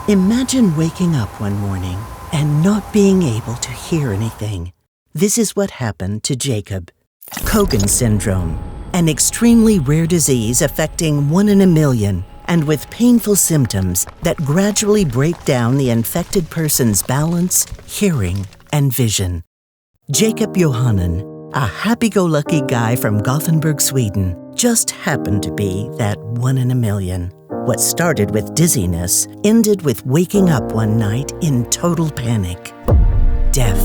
Imagine waking up one morning and not being able to hear anything. This is what happened to Jacob. Cogan syndrome, an extremely rare disease affecting 1 in a million, and with painful symptoms that gradually break down the infected person's balance, hearing, and vision. Jacob Johanan, a happy-go-lucky guy from Gothenburg, Sweden, just happened to be that 1 in a million. What started with dizziness ended with waking up one night in total panic. Deaf.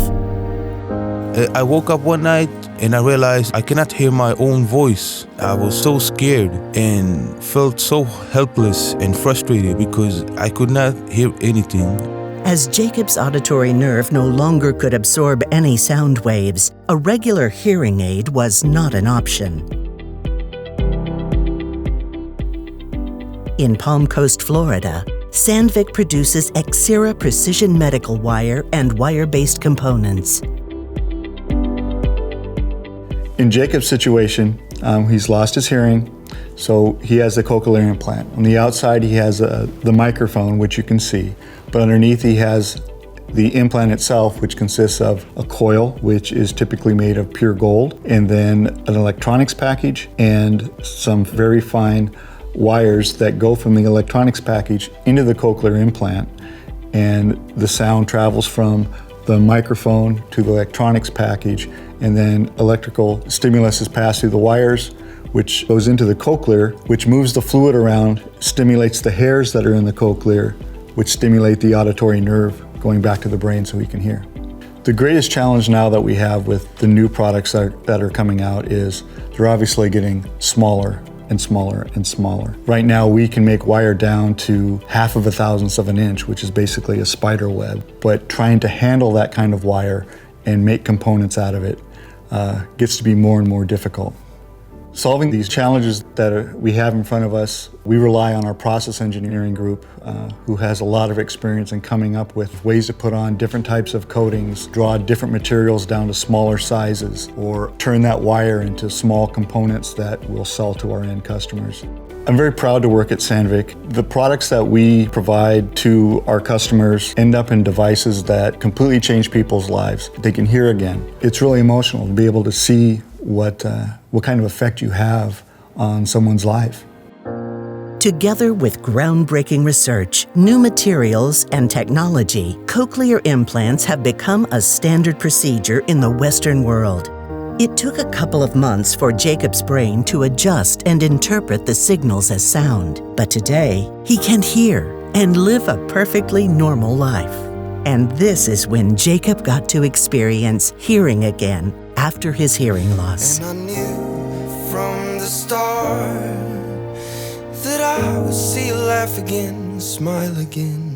I woke up one night and I realized I cannot hear my own voice. I was so scared and felt so helpless and frustrated because I could not hear anything. As Jacob's auditory nerve no longer could absorb any sound waves, a regular hearing aid was not an option. In Palm Coast, Florida, Sandvik produces Exira precision medical wire and wire-based components. In Jacob's situation, he's lost his hearing, so he has a cochlear implant. On the outside, he has the microphone, which you can see, but underneath he has the implant itself, which consists of a coil, which is typically made of pure gold, and then an electronics package and some very fine wires that go from the electronics package into the cochlear implant, and the sound travels from the microphone to the electronics package, and then electrical stimulus is passed through the wires, which goes into the cochlear, which moves the fluid around, stimulates the hairs that are in the cochlear, which stimulate the auditory nerve going back to the brain so he can hear. The greatest challenge now that we have with the new products that are coming out is they're obviously getting smaller and smaller and smaller. Right now we can make wire down to 1/2 thousandth of an inch, which is basically a spider web. But trying to handle that kind of wire and make components out of it gets to be more and more difficult. Solving these challenges that we have in front of us, we rely on our process engineering group, who has a lot of experience in coming up with ways to put on different types of coatings, draw different materials down to smaller sizes, or turn that wire into small components that we'll sell to our end customers. I'm very proud to work at Sandvik. The products that we provide to our customers end up in devices that completely change people's lives. They can hear again. It's really emotional to be able to see what kind of effect you have on someone's life. Together with groundbreaking research, new materials, and technology, cochlear implants have become a standard procedure in the Western world. It took a couple of months for Jacob's brain to adjust and interpret the signals as sound, but today he can hear and live a perfectly normal life. And this is when Jacob got to experience hearing again after his hearing loss. And I knew from the start that I would see you laugh again, smile again.